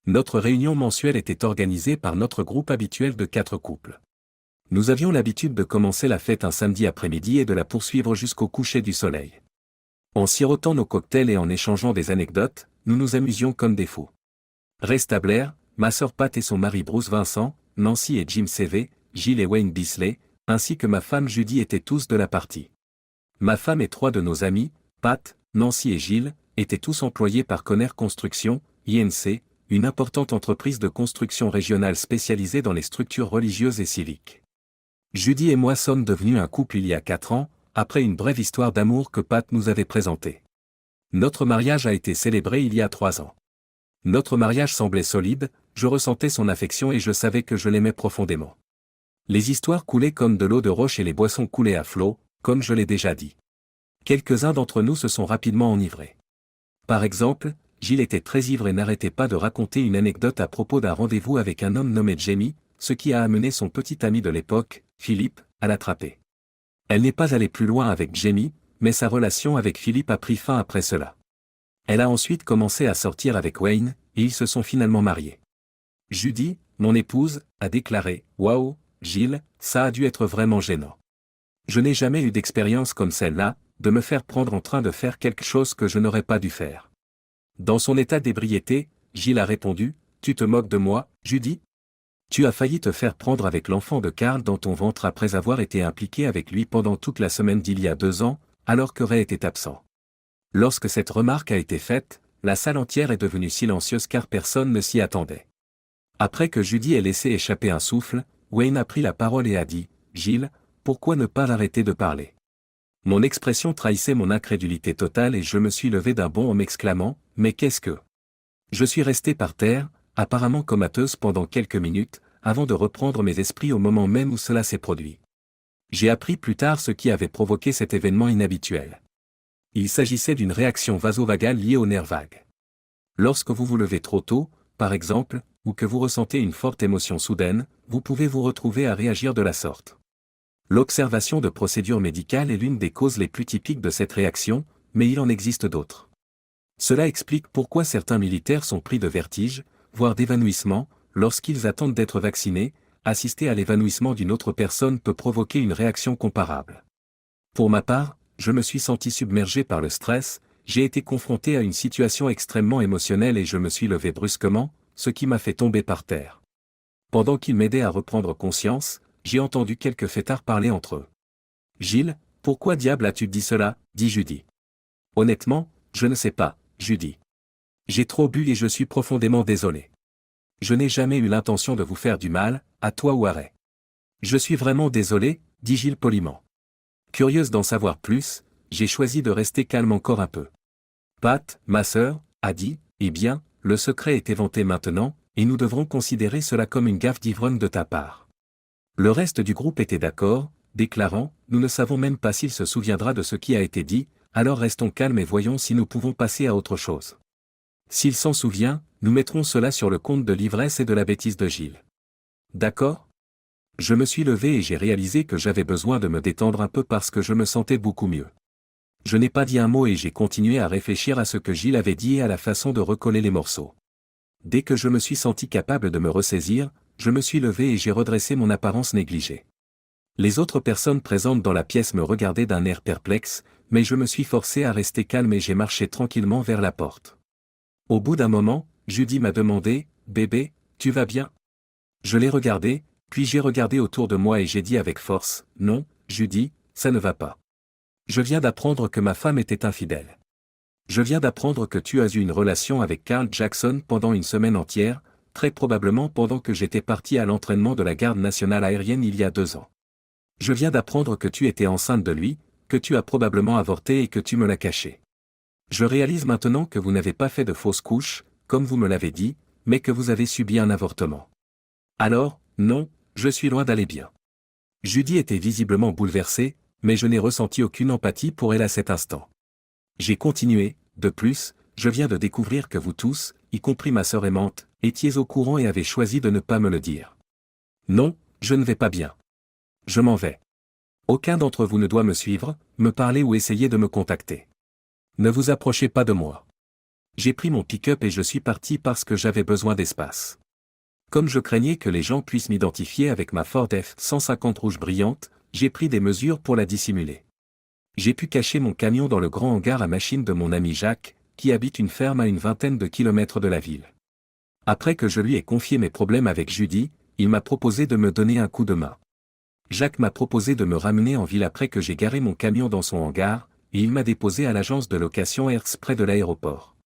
Notre réunion mensuelle était organisée par notre groupe habituel de 4 couples. Nous avions l'habitude de commencer la fête un samedi après-midi et de la poursuivre jusqu'au coucher du soleil. En sirotant nos cocktails et en échangeant des anecdotes, nous nous amusions comme des fous. Resta Blair, ma sœur Pat et son mari Bruce Vincent, Nancy et Jim CV, Gilles et Wayne Bisley, ainsi que ma femme Judy étaient tous de la partie. Ma femme et 3 de nos amis, Pat, Nancy et Gilles, étaient tous employés par Conner Construction, INC, une importante entreprise de construction régionale spécialisée dans les structures religieuses et civiques. Judy et moi sommes devenus un couple il y a 4 ans, après une brève histoire d'amour que Pat nous avait présentée. Notre mariage a été célébré il y a 3 ans. Notre mariage semblait solide, je ressentais son affection et je savais que je l'aimais profondément. Les histoires coulaient comme de l'eau de roche et les boissons coulaient à flot, comme je l'ai déjà dit. Quelques-uns d'entre nous se sont rapidement enivrés. Par exemple, Gilles était très ivre et n'arrêtait pas de raconter une anecdote à propos d'un rendez-vous avec un homme nommé Jamie, ce qui a amené son petit ami de l'époque, Philippe, à l'attraper. Elle n'est pas allée plus loin avec Jamie, mais sa relation avec Philippe a pris fin après cela. Elle a ensuite commencé à sortir avec Wayne, et ils se sont finalement mariés. Judy, mon épouse, a déclaré « Waouh, Gilles, ça a dû être vraiment gênant. Je n'ai jamais eu d'expérience comme celle-là, de me faire prendre en train de faire quelque chose que je n'aurais pas dû faire. » Dans son état d'ébriété, Gilles a répondu « Tu te moques de moi, Judy ? Tu as failli te faire prendre avec l'enfant de Carl dans ton ventre après avoir été impliqué avec lui pendant toute la semaine d'il y a 2 ans, alors que Ray était absent. » Lorsque cette remarque a été faite, la salle entière est devenue silencieuse car personne ne s'y attendait. Après que Judy ait laissé échapper un souffle, Wayne a pris la parole et a dit « Gilles, pourquoi ne pas arrêter de parler ?» Mon expression trahissait mon incrédulité totale et je me suis levé d'un bond en m'exclamant « Mais qu'est-ce que ?» Je suis resté par terre, apparemment comateuse pendant quelques minutes, avant de reprendre mes esprits au moment même où cela s'est produit. J'ai appris plus tard ce qui avait provoqué cet événement inhabituel. Il s'agissait d'une réaction vasovagale liée au nerf vague. Lorsque vous vous levez trop tôt, par exemple, ou que vous ressentez une forte émotion soudaine, vous pouvez vous retrouver à réagir de la sorte. L'observation de procédures médicales est l'une des causes les plus typiques de cette réaction, mais il en existe d'autres. Cela explique pourquoi certains militaires sont pris de vertige, voire d'évanouissement, lorsqu'ils attendent d'être vaccinés. Assister à l'évanouissement d'une autre personne peut provoquer une réaction comparable. Pour ma part, je me suis senti submergé par le stress, j'ai été confronté à une situation extrêmement émotionnelle et je me suis levé brusquement, ce qui m'a fait tomber par terre. Pendant qu'ils m'aidaient à reprendre conscience, j'ai entendu quelques fêtards parler entre eux. « Gilles, pourquoi diable as-tu dit cela ?» dit Judy. « Honnêtement, je ne sais pas, Judy. J'ai trop bu et je suis profondément désolé. Je n'ai jamais eu l'intention de vous faire du mal, à toi ou à Ray. Je suis vraiment désolé, dit Gilles poliment. Curieuse d'en savoir plus, j'ai choisi de rester calme encore un peu. Pat, ma sœur, a dit, eh bien, le secret est éventé maintenant, et nous devrons considérer cela comme une gaffe d'ivrogne de ta part. Le reste du groupe était d'accord, déclarant, nous ne savons même pas s'il se souviendra de ce qui a été dit, alors restons calmes et voyons si nous pouvons passer à autre chose. S'il s'en souvient, nous mettrons cela sur le compte de l'ivresse et de la bêtise de Gilles. D'accord ? Je me suis levé et j'ai réalisé que j'avais besoin de me détendre un peu parce que je me sentais beaucoup mieux. Je n'ai pas dit un mot et j'ai continué à réfléchir à ce que Gilles avait dit et à la façon de recoller les morceaux. Dès que je me suis senti capable de me ressaisir, je me suis levé et j'ai redressé mon apparence négligée. Les autres personnes présentes dans la pièce me regardaient d'un air perplexe, mais je me suis forcé à rester calme et j'ai marché tranquillement vers la porte. Au bout d'un moment, Judy m'a demandé, « Bébé, tu vas bien ?» Je l'ai regardé, puis j'ai regardé autour de moi et j'ai dit avec force, « Non, Judy, ça ne va pas. Je viens d'apprendre que ma femme était infidèle. Je viens d'apprendre que tu as eu une relation avec Carl Jackson pendant une semaine entière, très probablement pendant que j'étais parti à l'entraînement de la garde nationale aérienne il y a 2 ans. Je viens d'apprendre que tu étais enceinte de lui, que tu as probablement avorté et que tu me l'as caché. Je réalise maintenant que vous n'avez pas fait de fausse couche, comme vous me l'avez dit, mais que vous avez subi un avortement. Alors, non, je suis loin d'aller bien. » Judy était visiblement bouleversée, mais je n'ai ressenti aucune empathie pour elle à cet instant. J'ai continué, de plus, je viens de découvrir que vous tous, y compris ma sœur aimante, étiez au courant et avez choisi de ne pas me le dire. Non, je ne vais pas bien. Je m'en vais. Aucun d'entre vous ne doit me suivre, me parler ou essayer de me contacter. Ne vous approchez pas de moi. J'ai pris mon pick-up et je suis parti parce que j'avais besoin d'espace. Comme je craignais que les gens puissent m'identifier avec ma Ford F-150 rouge brillante, j'ai pris des mesures pour la dissimuler. J'ai pu cacher mon camion dans le grand hangar à machines de mon ami Jacques, qui habite une ferme à une vingtaine de kilomètres de la ville. Après que je lui ai confié mes problèmes avec Judy, il m'a proposé de me donner un coup de main. Jacques m'a proposé de me ramener en ville après que j'ai garé mon camion dans son hangar, et il m'a déposé à l'agence de location Hertz près de l'aéroport.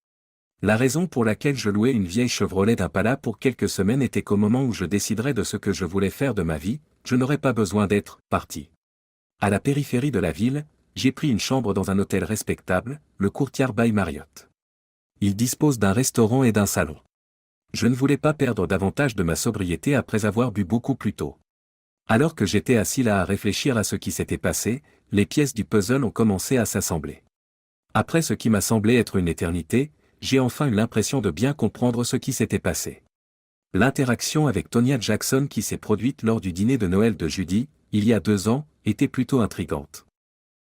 La raison pour laquelle je louais une vieille Chevrolet d'Impala pour quelques semaines était qu'au moment où je déciderais de ce que je voulais faire de ma vie, je n'aurais pas besoin d'être parti. À la périphérie de la ville, j'ai pris une chambre dans un hôtel respectable, le Courtyard by Marriott. Il dispose d'un restaurant et d'un salon. Je ne voulais pas perdre davantage de ma sobriété après avoir bu beaucoup plus tôt. Alors que j'étais assis là à réfléchir à ce qui s'était passé, les pièces du puzzle ont commencé à s'assembler. Après ce qui m'a semblé être une éternité, j'ai enfin eu l'impression de bien comprendre ce qui s'était passé. L'interaction avec Tonya Jackson qui s'est produite lors du dîner de Noël de Judy, il y a 2 ans, était plutôt intrigante.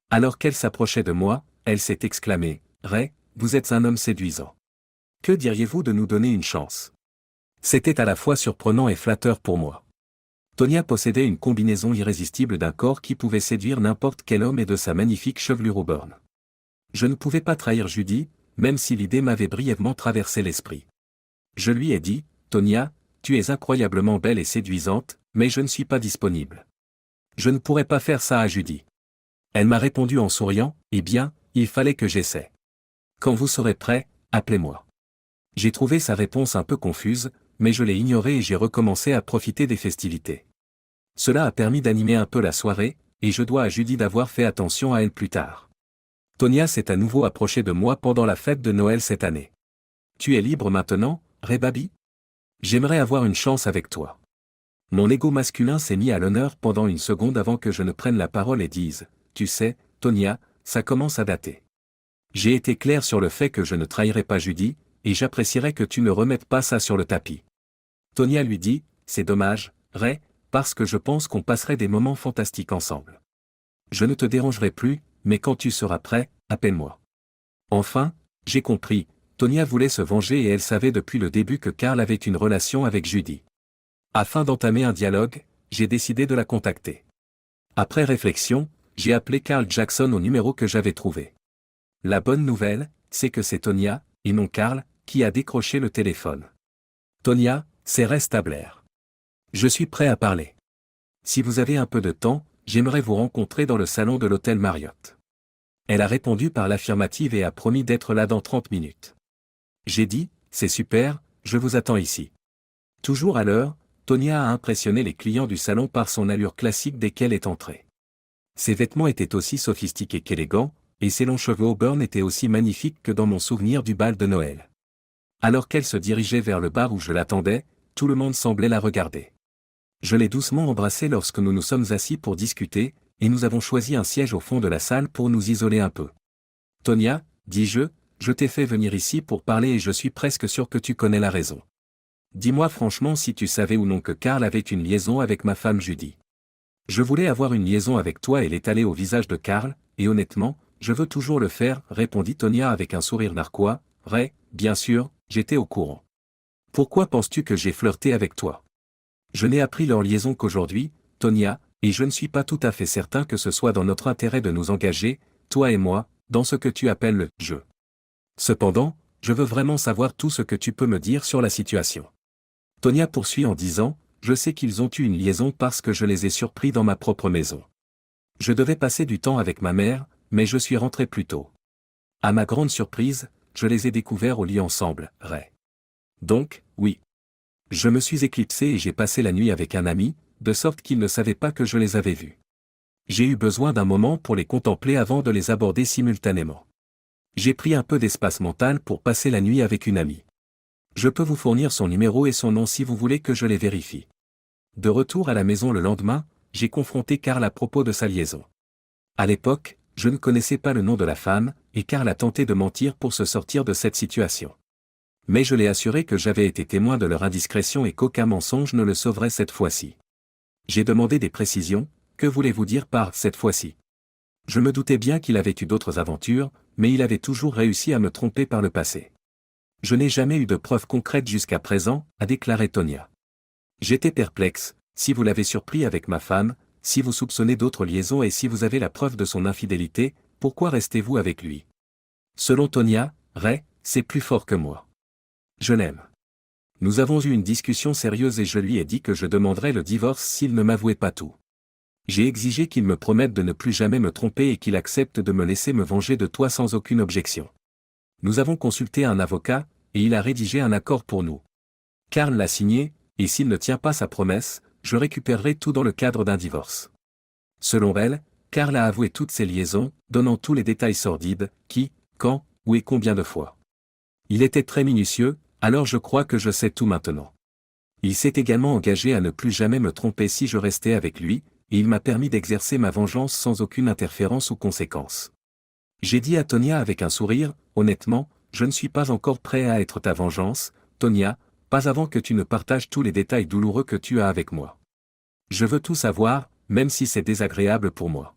Alors qu'elle s'approchait de moi, elle s'est exclamée « Ray, vous êtes un homme séduisant. Que diriez-vous de nous donner une chance ?» C'était à la fois surprenant et flatteur pour moi. Tonya possédait une combinaison irrésistible d'un corps qui pouvait séduire n'importe quel homme et de sa magnifique chevelure au bornes. Je ne pouvais pas trahir Judy, même si l'idée m'avait brièvement traversé l'esprit. Je lui ai dit, Tonya, tu es incroyablement belle et séduisante, mais je ne suis pas disponible. Je ne pourrais pas faire ça à Judy. Elle m'a répondu en souriant, eh bien, il fallait que j'essaie. Quand vous serez prêt, appelez-moi. J'ai trouvé sa réponse un peu confuse, mais je l'ai ignorée et j'ai recommencé à profiter des festivités. Cela a permis d'animer un peu la soirée, et je dois à Judy d'avoir fait attention à elle plus tard. Tonya s'est à nouveau approchée de moi pendant la fête de Noël cette année. Tu es libre maintenant, Ray Baby ? J'aimerais avoir une chance avec toi. Mon ego masculin s'est mis à l'honneur pendant une seconde avant que je ne prenne la parole et dise, tu sais, Tonya, ça commence à dater. J'ai été clair sur le fait que je ne trahirais pas Judy, et j'apprécierais que tu ne remettes pas ça sur le tapis. Tonya lui dit, c'est dommage, Ray, parce que je pense qu'on passerait des moments fantastiques ensemble. Je ne te dérangerai plus, mais quand tu seras prêt, appelle-moi. Enfin, j'ai compris, Tonya voulait se venger et elle savait depuis le début que Carl avait une relation avec Judy. Afin d'entamer un dialogue, j'ai décidé de la contacter. Après réflexion, j'ai appelé Carl Jackson au numéro que j'avais trouvé. La bonne nouvelle, c'est que c'est Tonya, et non Carl, qui a décroché le téléphone. Tonya, c'est Ray Stabler. Je suis prêt à parler. Si vous avez un peu de temps, j'aimerais vous rencontrer dans le salon de l'hôtel Marriott. Elle a répondu par l'affirmative et a promis d'être là dans 30 minutes. J'ai dit, c'est super, je vous attends ici. Toujours à l'heure, Tonya a impressionné les clients du salon par son allure classique dès qu'elle est entrée. Ses vêtements étaient aussi sophistiqués qu'élégants, et ses longs cheveux auburn étaient aussi magnifiques que dans mon souvenir du bal de Noël. Alors qu'elle se dirigeait vers le bar où je l'attendais, tout le monde semblait la regarder. Je l'ai doucement embrassée lorsque nous nous sommes assis pour discuter, et nous avons choisi un siège au fond de la salle pour nous isoler un peu. Tonya, dis-je, je t'ai fait venir ici pour parler et je suis presque sûr que tu connais la raison. Dis-moi franchement si tu savais ou non que Carl avait une liaison avec ma femme Judy. Je voulais avoir une liaison avec toi et l'étaler au visage de Carl, et honnêtement, je veux toujours le faire, répondit Tonya avec un sourire narquois. Ray, bien sûr, j'étais au courant. Pourquoi penses-tu que j'ai flirté avec toi ? Je n'ai appris leur liaison qu'aujourd'hui, Tonya, et je ne suis pas tout à fait certain que ce soit dans notre intérêt de nous engager, toi et moi, dans ce que tu appelles le « jeu ». Cependant, je veux vraiment savoir tout ce que tu peux me dire sur la situation. Tonya poursuit en disant, je sais qu'ils ont eu une liaison parce que je les ai surpris dans ma propre maison. Je devais passer du temps avec ma mère, mais je suis rentré plus tôt. À ma grande surprise, je les ai découverts au lit ensemble, Ray. Donc, oui. Je me suis éclipsé et j'ai passé la nuit avec un ami, de sorte qu'ils ne savaient pas que je les avais vus. J'ai eu besoin d'un moment pour les contempler avant de les aborder simultanément. J'ai pris un peu d'espace mental pour passer la nuit avec une amie. Je peux vous fournir son numéro et son nom si vous voulez que je les vérifie. De retour à la maison le lendemain, j'ai confronté Carl à propos de sa liaison. À l'époque, je ne connaissais pas le nom de la femme, et Carl a tenté de mentir pour se sortir de cette situation. Mais je l'ai assuré que j'avais été témoin de leur indiscrétion et qu'aucun mensonge ne le sauverait cette fois-ci. J'ai demandé des précisions, que voulez-vous dire par « cette fois-ci » ? Je me doutais bien qu'il avait eu d'autres aventures, mais il avait toujours réussi à me tromper par le passé. Je n'ai jamais eu de preuves concrètes jusqu'à présent, a déclaré Tonya. J'étais perplexe, si vous l'avez surpris avec ma femme, si vous soupçonnez d'autres liaisons et si vous avez la preuve de son infidélité, pourquoi restez-vous avec lui? Selon Tonya, Ray, c'est plus fort que moi. Je l'aime. Nous avons eu une discussion sérieuse et je lui ai dit que je demanderais le divorce s'il ne m'avouait pas tout. J'ai exigé qu'il me promette de ne plus jamais me tromper et qu'il accepte de me laisser me venger de toi sans aucune objection. Nous avons consulté un avocat, et il a rédigé un accord pour nous. Karl l'a signé, et s'il ne tient pas sa promesse, je récupérerai tout dans le cadre d'un divorce. Selon elle, Karl a avoué toutes ses liaisons, donnant tous les détails sordides, qui, quand, où et combien de fois. Il était très minutieux, alors je crois que je sais tout maintenant. Il s'est également engagé à ne plus jamais me tromper si je restais avec lui, et il m'a permis d'exercer ma vengeance sans aucune interférence ou conséquence. J'ai dit à Tonya avec un sourire, honnêtement, je ne suis pas encore prêt à être ta vengeance, Tonya, pas avant que tu ne partages tous les détails douloureux que tu as avec moi. Je veux tout savoir, même si c'est désagréable pour moi.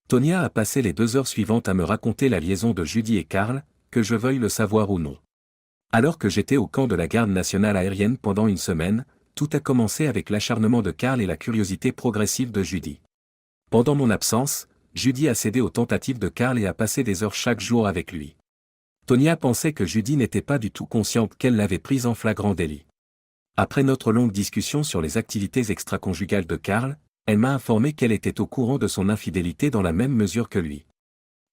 Tonya a passé les 2 heures suivantes à me raconter la liaison de Judy et Karl, que je veuille le savoir ou non. Alors que j'étais au camp de la garde nationale aérienne pendant une semaine, tout a commencé avec l'acharnement de Karl et la curiosité progressive de Judy. Pendant mon absence, Judy a cédé aux tentatives de Karl et a passé des heures chaque jour avec lui. Tonya pensait que Judy n'était pas du tout consciente qu'elle l'avait prise en flagrant délit. Après notre longue discussion sur les activités extraconjugales de Karl, elle m'a informé qu'elle était au courant de son infidélité dans la même mesure que lui.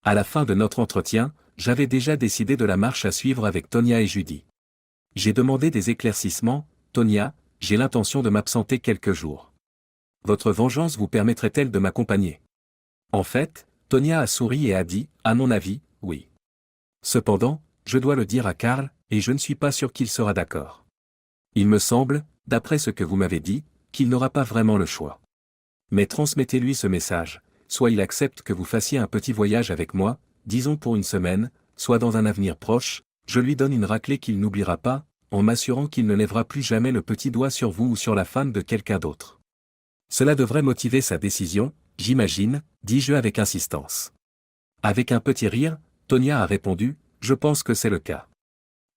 À la fin de notre entretien, j'avais déjà décidé de la marche à suivre avec Tonya et Judy. J'ai demandé des éclaircissements, Tonya, j'ai l'intention de m'absenter quelques jours. Votre vengeance vous permettrait-elle de m'accompagner? En fait, Tonya a souri et a dit, à mon avis, oui. Cependant, je dois le dire à Karl, et je ne suis pas sûr qu'il sera d'accord. Il me semble, d'après ce que vous m'avez dit, qu'il n'aura pas vraiment le choix. Mais transmettez-lui ce message, soit il accepte que vous fassiez un petit voyage avec moi, disons pour une semaine, soit dans un avenir proche, je lui donne une raclée qu'il n'oubliera pas, en m'assurant qu'il ne lèvera plus jamais le petit doigt sur vous ou sur la femme de quelqu'un d'autre. Cela devrait motiver sa décision, j'imagine, dis-je avec insistance. Avec un petit rire, Tonya a répondu, je pense que c'est le cas.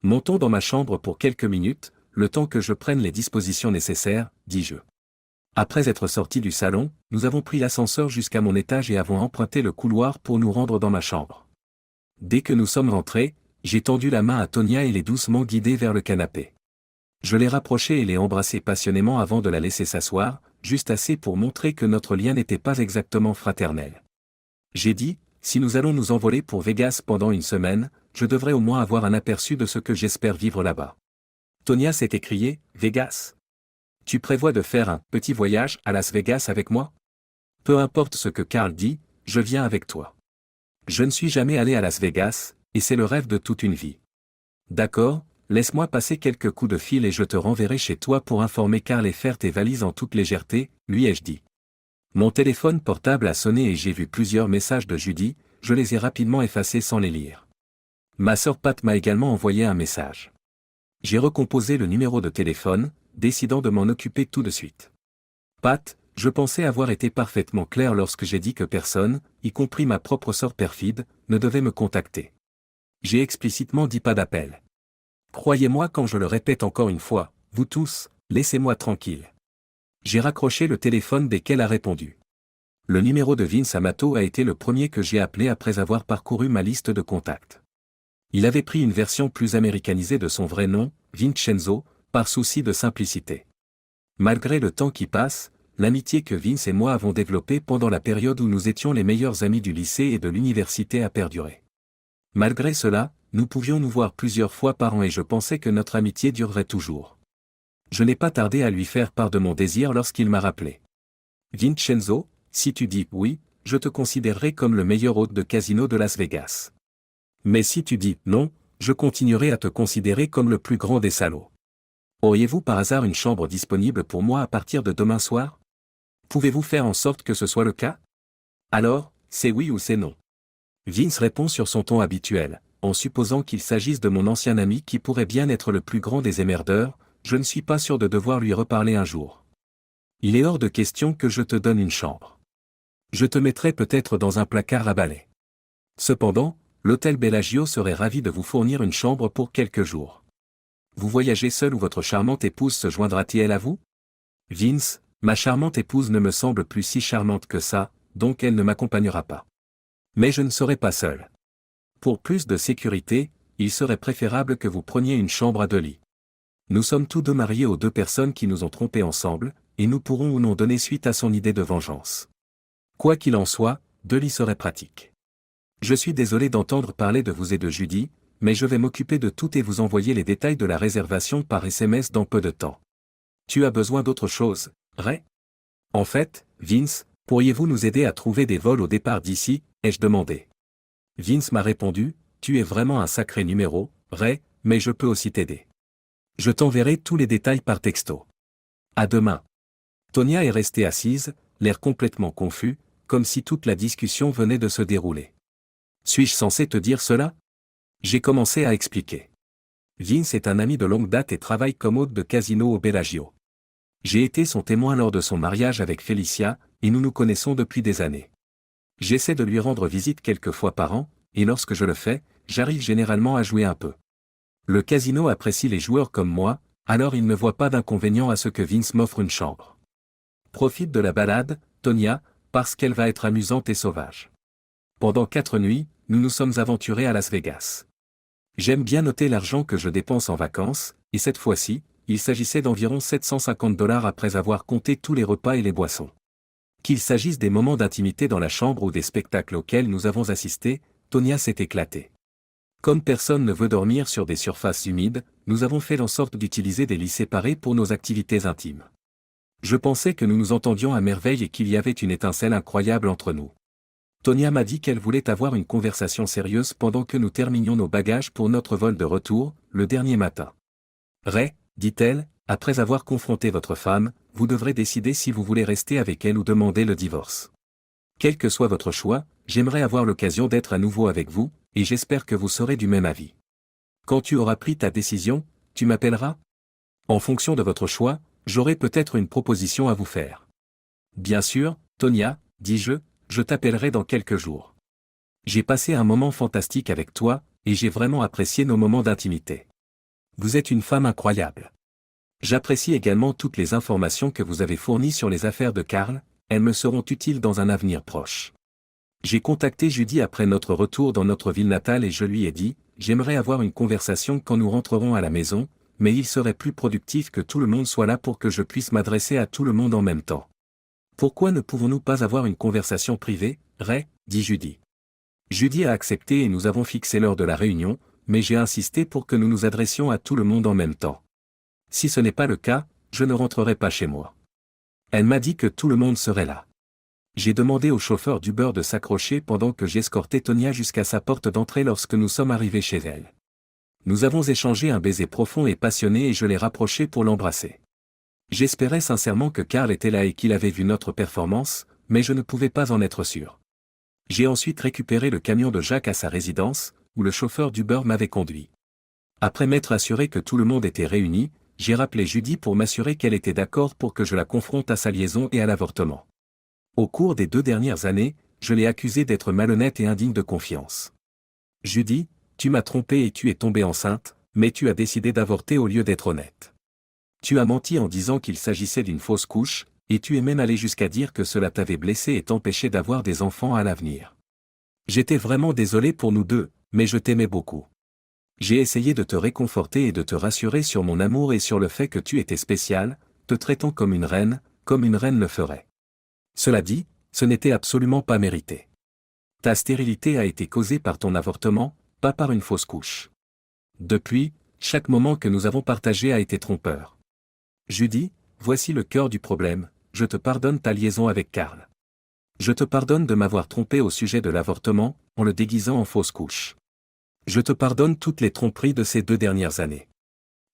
Montons dans ma chambre pour quelques minutes, le temps que je prenne les dispositions nécessaires, dis-je. Après être sortis du salon, nous avons pris l'ascenseur jusqu'à mon étage et avons emprunté le couloir pour nous rendre dans ma chambre. Dès que nous sommes rentrés, j'ai tendu la main à Tonya et l'ai doucement guidée vers le canapé. Je l'ai rapprochée et l'ai embrassée passionnément avant de la laisser s'asseoir, juste assez pour montrer que notre lien n'était pas exactement fraternel. J'ai dit, si nous allons nous envoler pour Vegas pendant une semaine, je devrais au moins avoir un aperçu de ce que j'espère vivre là-bas. Tonya s'est écriée, Vegas? Tu prévois de faire un petit voyage à Las Vegas avec moi? Peu importe ce que Karl dit, je viens avec toi. Je ne suis jamais allé à Las Vegas, et c'est le rêve de toute une vie. D'accord, laisse-moi passer quelques coups de fil et je te renverrai chez toi pour informer Karl et faire tes valises en toute légèreté, lui ai-je dit. Mon téléphone portable a sonné et j'ai vu plusieurs messages de Judy, je les ai rapidement effacés sans les lire. Ma sœur Pat m'a également envoyé un message. J'ai recomposé le numéro de téléphone, décidant de m'en occuper tout de suite. Pat, je pensais avoir été parfaitement clair lorsque j'ai dit que personne, y compris ma propre sœur perfide, ne devait me contacter. J'ai explicitement dit pas d'appel. Croyez-moi quand je le répète encore une fois, vous tous, laissez-moi tranquille. J'ai raccroché le téléphone dès qu'elle a répondu. Le numéro de Vince Amato a été le premier que j'ai appelé après avoir parcouru ma liste de contacts. Il avait pris une version plus américanisée de son vrai nom, Vincenzo, par souci de simplicité. Malgré le temps qui passe, l'amitié que Vince et moi avons développée pendant la période où nous étions les meilleurs amis du lycée et de l'université a perduré. Malgré cela, nous pouvions nous voir plusieurs fois par an et je pensais que notre amitié durerait toujours. Je n'ai pas tardé à lui faire part de mon désir lorsqu'il m'a rappelé. Vincenzo, si tu dis oui, je te considérerai comme le meilleur hôte de casino de Las Vegas. Mais si tu dis non, je continuerai à te considérer comme le plus grand des salauds. Auriez-vous par hasard une chambre disponible pour moi à partir de demain soir? Pouvez-vous faire en sorte que ce soit le cas? Alors, c'est oui ou c'est non. Vince répond sur son ton habituel, en supposant qu'il s'agisse de mon ancien ami qui pourrait bien être le plus grand des émerdeurs, je ne suis pas sûr de devoir lui reparler un jour. Il est hors de question que je te donne une chambre. Je te mettrai peut-être dans un placard à balai. Cependant, l'hôtel Bellagio serait ravi de vous fournir une chambre pour quelques jours. Vous voyagez seul ou votre charmante épouse se joindra-t-elle à vous? Vince, ma charmante épouse ne me semble plus si charmante que ça, donc elle ne m'accompagnera pas. Mais je ne serai pas seul. Pour plus de sécurité, il serait préférable que vous preniez une chambre à 2 lits. Nous sommes tous deux mariés aux 2 personnes qui nous ont trompés ensemble, et nous pourrons ou non donner suite à son idée de vengeance. Quoi qu'il en soit, 2 lits seraient pratiques. Je suis désolé d'entendre parler de vous et de Judy, mais je vais m'occuper de tout et vous envoyer les détails de la réservation par SMS dans peu de temps. Tu as besoin d'autre chose, Ray? En fait, Vince, pourriez-vous nous aider à trouver des vols au départ d'ici, ai-je demandé. Vince m'a répondu, tu es vraiment un sacré numéro, Ray, mais je peux aussi t'aider. Je t'enverrai tous les détails par texto. À demain. Tonya est restée assise, l'air complètement confus, comme si toute la discussion venait de se dérouler. Suis-je censé te dire cela? J'ai commencé à expliquer. Vince est un ami de longue date et travaille comme hôte de casino au Bellagio. J'ai été son témoin lors de son mariage avec Felicia, et nous nous connaissons depuis des années. J'essaie de lui rendre visite quelques fois par an, et lorsque je le fais, j'arrive généralement à jouer un peu. Le casino apprécie les joueurs comme moi, alors il ne voit pas d'inconvénient à ce que Vince m'offre une chambre. Profite de la balade, Tonya, parce qu'elle va être amusante et sauvage. Pendant 4 nuits, nous nous sommes aventurés à Las Vegas. J'aime bien noter l'argent que je dépense en vacances, et cette fois-ci, il s'agissait d'environ $750 après avoir compté tous les repas et les boissons. Qu'il s'agisse des moments d'intimité dans la chambre ou des spectacles auxquels nous avons assisté, Tonya s'est éclatée. Comme personne ne veut dormir sur des surfaces humides, nous avons fait en sorte d'utiliser des lits séparés pour nos activités intimes. Je pensais que nous nous entendions à merveille et qu'il y avait une étincelle incroyable entre nous. Tonya m'a dit qu'elle voulait avoir une conversation sérieuse pendant que nous terminions nos bagages pour notre vol de retour, le dernier matin. Ray, dit-elle, après avoir confronté votre femme, vous devrez décider si vous voulez rester avec elle ou demander le divorce. Quel que soit votre choix, j'aimerais avoir l'occasion d'être à nouveau avec vous, et j'espère que vous serez du même avis. Quand tu auras pris ta décision, tu m'appelleras? En fonction de votre choix, j'aurai peut-être une proposition à vous faire. Bien sûr, Tonya, dis-je, je t'appellerai dans quelques jours. J'ai passé un moment fantastique avec toi, et j'ai vraiment apprécié nos moments d'intimité. Vous êtes une femme incroyable. J'apprécie également toutes les informations que vous avez fournies sur les affaires de Carl, elles me seront utiles dans un avenir proche. J'ai contacté Judy après notre retour dans notre ville natale et je lui ai dit, j'aimerais avoir une conversation quand nous rentrerons à la maison, mais il serait plus productif que tout le monde soit là pour que je puisse m'adresser à tout le monde en même temps. Pourquoi ne pouvons-nous pas avoir une conversation privée, Ray, dit Judy. Judy a accepté et nous avons fixé l'heure de la réunion, mais j'ai insisté pour que nous nous adressions à tout le monde en même temps. Si ce n'est pas le cas, je ne rentrerai pas chez moi. Elle m'a dit que tout le monde serait là. J'ai demandé au chauffeur d'Uber de s'accrocher pendant que j'escortais Tonya jusqu'à sa porte d'entrée lorsque nous sommes arrivés chez elle. Nous avons échangé un baiser profond et passionné et je l'ai rapproché pour l'embrasser. J'espérais sincèrement que Carl était là et qu'il avait vu notre performance, mais je ne pouvais pas en être sûr. J'ai ensuite récupéré le camion de Jacques à sa résidence, où le chauffeur d'Uber m'avait conduit. Après m'être assuré que tout le monde était réuni, j'ai rappelé Judy pour m'assurer qu'elle était d'accord pour que je la confronte à sa liaison et à l'avortement. Au cours des 2 dernières années, je l'ai accusée d'être malhonnête et indigne de confiance. Judy, tu m'as trompé et tu es tombée enceinte, mais tu as décidé d'avorter au lieu d'être honnête. Tu as menti en disant qu'il s'agissait d'une fausse couche, et tu es même allé jusqu'à dire que cela t'avait blessé et t'empêchait d'avoir des enfants à l'avenir. J'étais vraiment désolé pour nous deux, mais je t'aimais beaucoup. J'ai essayé de te réconforter et de te rassurer sur mon amour et sur le fait que tu étais spéciale, te traitant comme une reine le ferait. Cela dit, ce n'était absolument pas mérité. Ta stérilité a été causée par ton avortement, pas par une fausse couche. Depuis, chaque moment que nous avons partagé a été trompeur. Judy, voici le cœur du problème, je te pardonne ta liaison avec Carl. Je te pardonne de m'avoir trompé au sujet de l'avortement, en le déguisant en fausse couche. Je te pardonne toutes les tromperies de ces 2 dernières années.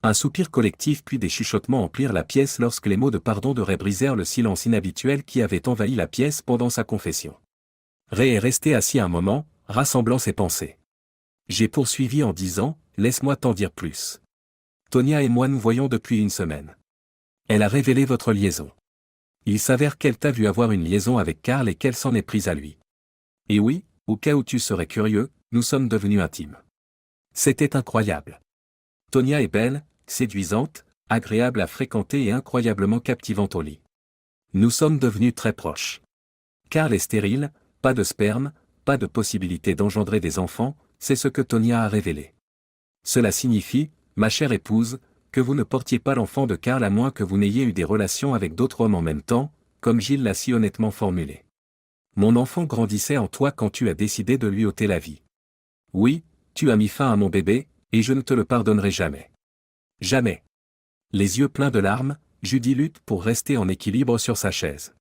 Un soupir collectif puis des chuchotements emplirent la pièce lorsque les mots de pardon de Ray brisèrent le silence inhabituel qui avait envahi la pièce pendant sa confession. Ray est resté assis un moment, rassemblant ses pensées. J'ai poursuivi en disant, laisse-moi t'en dire plus. Tonya et moi nous voyons depuis 1 semaine. Elle a révélé votre liaison. Il s'avère qu'elle t'a vu avoir une liaison avec Carl et qu'elle s'en est prise à lui. Et oui, au cas où tu serais curieux, nous sommes devenus intimes. C'était incroyable. Tonia est belle, séduisante, agréable à fréquenter et incroyablement captivante au lit. Nous sommes devenus très proches. Karl est stérile, pas de sperme, pas de possibilité d'engendrer des enfants, c'est ce que Tonia a révélé. Cela signifie, ma chère épouse, que vous ne portiez pas l'enfant de Karl à moins que vous n'ayez eu des relations avec d'autres hommes en même temps, comme Gilles l'a si honnêtement formulé. Mon enfant grandissait en toi quand tu as décidé de lui ôter la vie. Oui, tu as mis fin à mon bébé, et je ne te le pardonnerai jamais. Jamais. Les yeux pleins de larmes, Judy lutte pour rester en équilibre sur sa chaise.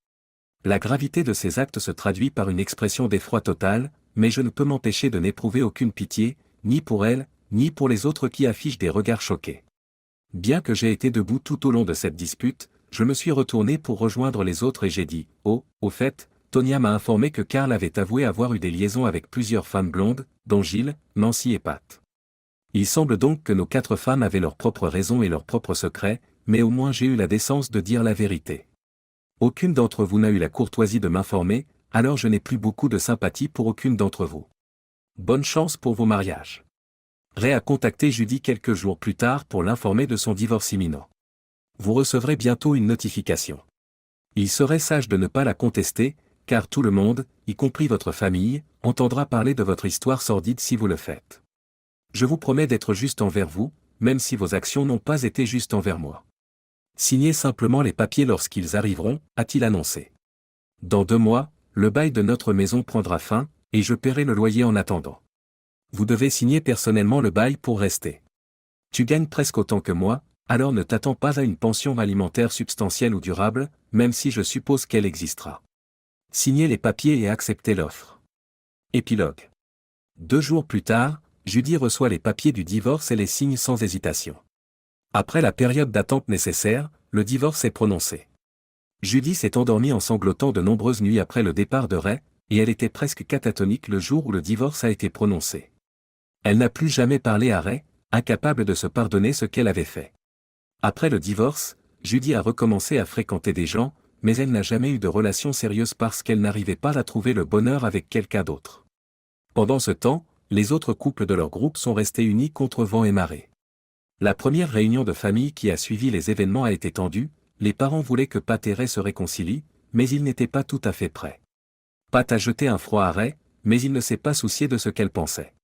La gravité de ses actes se traduit par une expression d'effroi total, mais je ne peux m'empêcher de n'éprouver aucune pitié, ni pour elle, ni pour les autres qui affichent des regards choqués. Bien que j'ai été debout tout au long de cette dispute, je me suis retourné pour rejoindre les autres et j'ai dit « Oh, au fait, Tonia m'a informé que Karl avait avoué avoir eu des liaisons avec plusieurs femmes blondes, dont Gilles, Nancy et Pat. Il semble donc que nos 4 femmes avaient leurs propres raisons et leurs propres secrets, mais au moins j'ai eu la décence de dire la vérité. Aucune d'entre vous n'a eu la courtoisie de m'informer, alors je n'ai plus beaucoup de sympathie pour aucune d'entre vous. Bonne chance pour vos mariages. » Ray a contacté Judy quelques jours plus tard pour l'informer de son divorce imminent. Vous recevrez bientôt une notification. Il serait sage de ne pas la contester, car tout le monde, y compris votre famille, entendra parler de votre histoire sordide si vous le faites. Je vous promets d'être juste envers vous, même si vos actions n'ont pas été justes envers moi. Signez simplement les papiers lorsqu'ils arriveront, a-t-il annoncé. Dans 2 mois, le bail de notre maison prendra fin, et je paierai le loyer en attendant. Vous devez signer personnellement le bail pour rester. Tu gagnes presque autant que moi, alors ne t'attends pas à une pension alimentaire substantielle ou durable, même si je suppose qu'elle existera. Signez les papiers et acceptez l'offre. Épilogue. 2 jours plus tard, Judy reçoit les papiers du divorce et les signe sans hésitation. Après la période d'attente nécessaire, le divorce est prononcé. Judy s'est endormie en sanglotant de nombreuses nuits après le départ de Ray, et elle était presque catatonique le jour où le divorce a été prononcé. Elle n'a plus jamais parlé à Ray, incapable de se pardonner ce qu'elle avait fait. Après le divorce, Judy a recommencé à fréquenter des gens, mais elle n'a jamais eu de relation sérieuse parce qu'elle n'arrivait pas à trouver le bonheur avec quelqu'un d'autre. Pendant ce temps, les autres couples de leur groupe sont restés unis contre vent et marée. La première réunion de famille qui a suivi les événements a été tendue, les parents voulaient que Pat et Ray se réconcilient, mais ils n'étaient pas tout à fait prêts. Pat a jeté un froid à Ray, mais il ne s'est pas soucié de ce qu'elle pensait.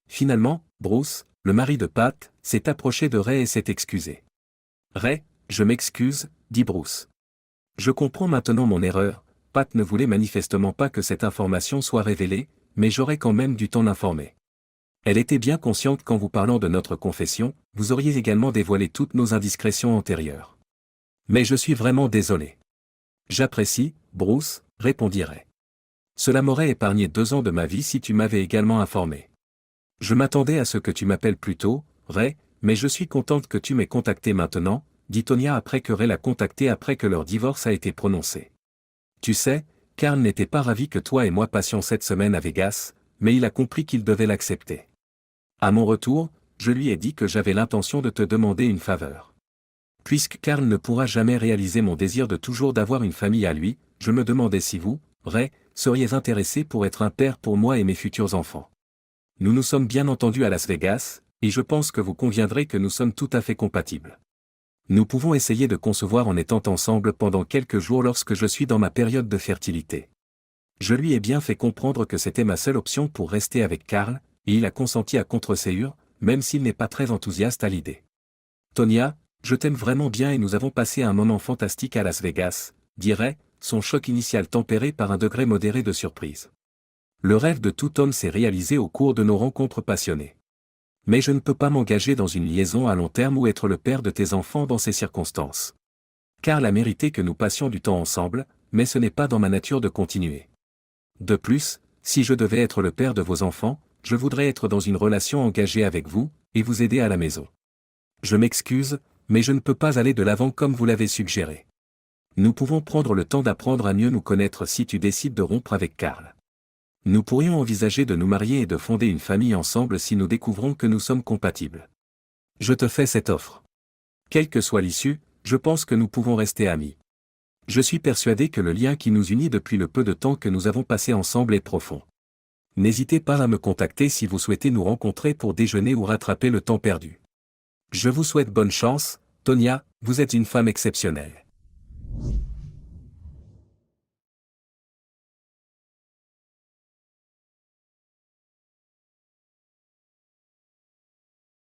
Finalement, Bruce, le mari de Pat, s'est approché de Ray et s'est excusé. « Ray, je m'excuse, » dit Bruce. « Je comprends maintenant mon erreur, Pat ne voulait manifestement pas que cette information soit révélée, mais j'aurais quand même dû t'en informer. Elle était bien consciente qu'en vous parlant de notre confession, vous auriez également dévoilé toutes nos indiscrétions antérieures. Mais je suis vraiment désolé. »« J'apprécie, Bruce, » répondit Ray. « Cela m'aurait épargné 2 ans de ma vie si tu m'avais également informé. Je m'attendais à ce que tu m'appelles plus tôt, Ray, mais je suis contente que tu m'aies contacté maintenant, » dit Tonia après que Ray l'a contacté après que leur divorce a été prononcé. « Tu sais, Karl n'était pas ravi que toi et moi passions cette semaine à Vegas, mais il a compris qu'il devait l'accepter. À mon retour, je lui ai dit que j'avais l'intention de te demander une faveur. Puisque Karl ne pourra jamais réaliser mon désir de toujours d'avoir une famille à lui, je me demandais si vous, Ray, seriez intéressé pour être un père pour moi et mes futurs enfants. Nous nous sommes bien entendus à Las Vegas, et je pense que vous conviendrez que nous sommes tout à fait compatibles. Nous pouvons essayer de concevoir en étant ensemble pendant quelques jours lorsque je suis dans ma période de fertilité. » Je lui ai bien fait comprendre que c'était ma seule option pour rester avec Karl, et il a consenti à contre-séure, même s'il n'est pas très enthousiaste à l'idée. « Tonia, je t'aime vraiment bien et nous avons passé un moment fantastique à Las Vegas, » dit Ray, son choc initial tempéré par un degré modéré de surprise. Le rêve de tout homme s'est réalisé au cours de nos rencontres passionnées. Mais je ne peux pas m'engager dans une liaison à long terme ou être le père de tes enfants dans ces circonstances. Karl a mérité que nous passions du temps ensemble, mais ce n'est pas dans ma nature de continuer. De plus, si je devais être le père de vos enfants, je voudrais être dans une relation engagée avec vous, et vous aider à la maison. Je m'excuse, mais je ne peux pas aller de l'avant comme vous l'avez suggéré. Nous pouvons prendre le temps d'apprendre à mieux nous connaître si tu décides de rompre avec Karl. Nous pourrions envisager de nous marier et de fonder une famille ensemble si nous découvrons que nous sommes compatibles. Je te fais cette offre. Quelle que soit l'issue, je pense que nous pouvons rester amis. Je suis persuadé que le lien qui nous unit depuis le peu de temps que nous avons passé ensemble est profond. N'hésitez pas à me contacter si vous souhaitez nous rencontrer pour déjeuner ou rattraper le temps perdu. Je vous souhaite bonne chance, Tonia, vous êtes une femme exceptionnelle.